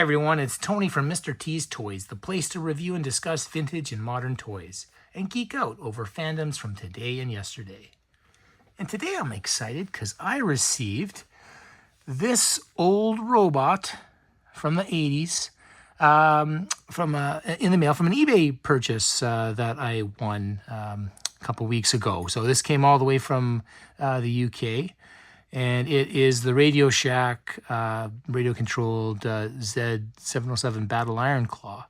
everyone, it's Tony from Mr. T's Toys, the place to review and discuss vintage and modern toys, and geek out over fandoms from today and yesterday. And today I'm excited because I received this old robot from the 80s in the mail from an eBay purchase that I won a couple weeks ago. So this came all the way from the UK. And it is the Radio Shack radio-controlled Z-707 Battle Iron Claw.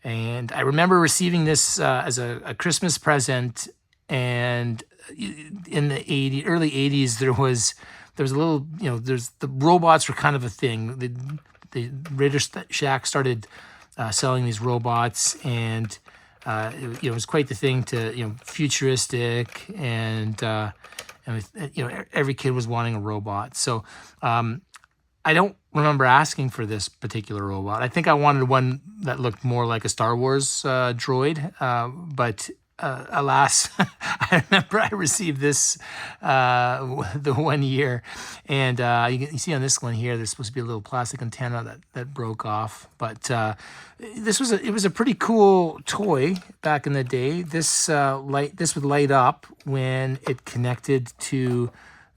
And I remember receiving this as a Christmas present. And in the early 80s, there was a little, the robots were kind of a thing. The Radio Shack started selling these robots, and it was quite the thing to, futuristic and every kid was wanting a robot. So I don't remember asking for this particular robot. I think I wanted one that looked more like a Star Wars droid, but alas, I remember I received this the one year, and you see on this one here, there's supposed to be a little plastic antenna that broke off. But it was a pretty cool toy back in the day. This would light up when it connected to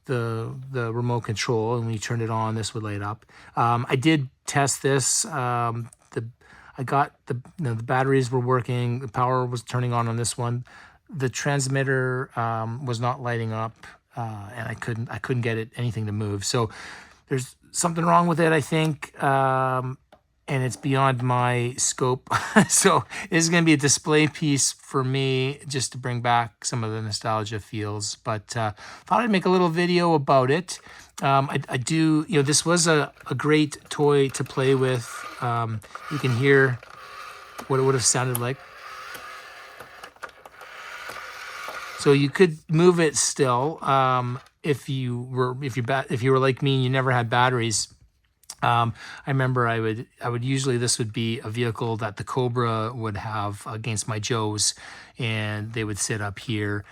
the remote control, and when you turned it on, this would light up. I did test this. I got the batteries were working, the power was turning on this one. The transmitter was not lighting up, and I couldn't get anything to move. So there's something wrong with it, I think, and it's beyond my scope. So this is going to be a display piece for me, just to bring back some of the nostalgia feels. But thought I'd make a little video about it. I do, this was a great toy to play with. You can hear what it would have sounded like. So you could move it still if you were like me and you never had batteries. I remember I would usually, this would be a vehicle that the Cobra would have against my Joes, and they would sit up here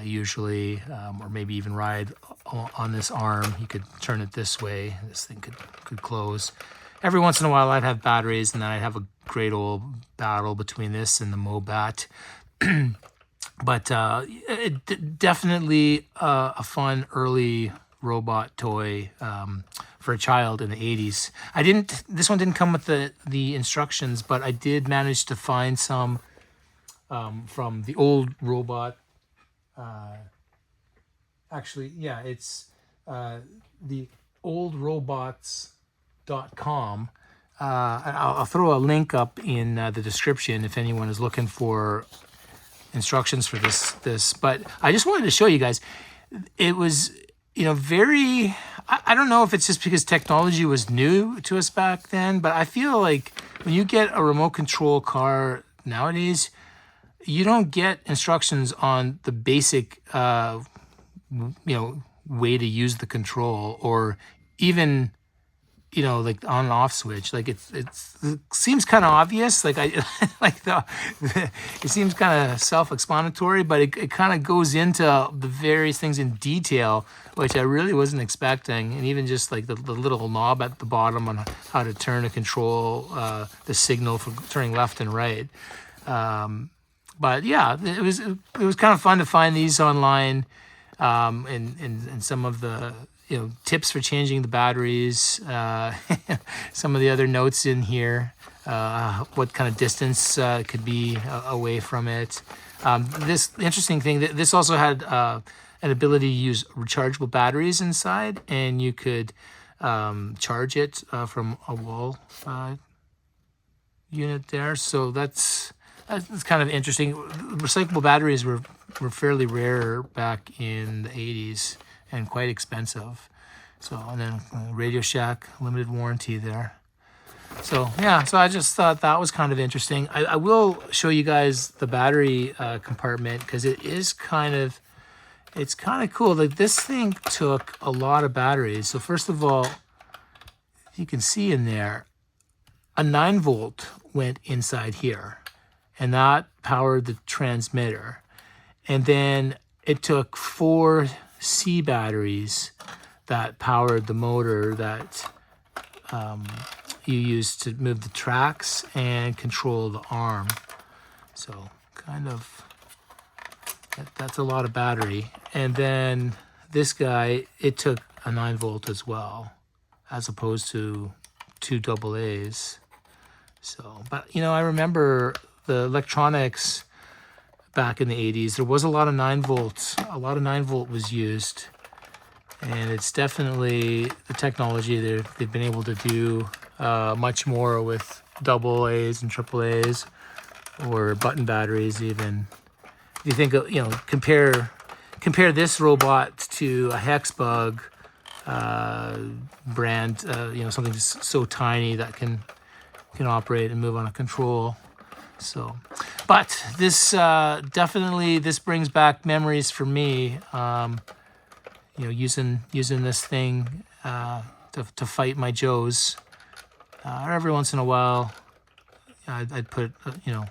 usually, or maybe even ride on this arm. You could turn it this way. This thing could close. Every once in a while, I'd have batteries, and then I'd have a great old battle between this and the Mobat. But definitely a fun early robot toy for a child in the 80s. This one didn't come with the instructions, but I did manage to find some from the old robot. It's the oldrobots.com. I'll throw a link up in the description if anyone is looking for instructions for this. But I just wanted to show you guys. It was, very, I don't know if it's just because technology was new to us back then, but I feel like when you get a remote control car nowadays, you don't get instructions on the basic, way to use the control, or even, like on and off switch. Like it seems kind of obvious. Like it seems kind of self-explanatory, but it kind of goes into the various things in detail, which I really wasn't expecting. And even just like the little knob at the bottom on how to turn to control the signal for turning left and right. But yeah, it was kind of fun to find these online, and some of the tips for changing the batteries, some of the other notes in here, what kind of distance could be away from it. The interesting thing, that this also had an ability to use rechargeable batteries inside, and you could charge it from a wall unit there. So that's kind of interesting. Recyclable batteries were fairly rare back in the 80s and quite expensive. So, and then Radio Shack, limited warranty there. So yeah, so I just thought that was kind of interesting. I will show you guys the battery compartment, because it's kind of cool. Like, this thing took a lot of batteries. So first of all, you can see in there, a 9-volt went inside here, and that powered the transmitter. And then it took 4 C batteries that powered the motor that you use to move the tracks and control the arm. So kind of, that's a lot of battery. And then this guy, it took a 9-volt as well, as opposed to 2 AA's. So, but you know, I remember the electronics back in the 80s, there was a lot of 9 volts. A lot of 9-volt was used. And it's definitely the technology they've been able to do much more with AA's and AAA's, or button batteries even. If you think, you know, compare this robot to a Hexbug brand, you know, something just so tiny that can operate and move on a control. So, but this definitely, this brings back memories for me. You know, using this thing to fight my Joes. Every once in a while, I'd put you know,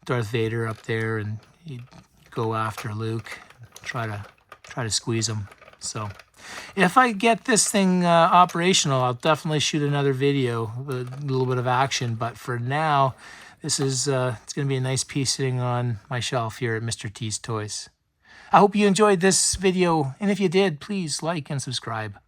Darth Vader up there, and he'd go after Luke, try to squeeze him. So, if I get this thing operational, I'll definitely shoot another video with a little bit of action. But for now, this is it's going to be a nice piece sitting on my shelf here at Mr. T's Toys. I hope you enjoyed this video, and if you did, please like and subscribe.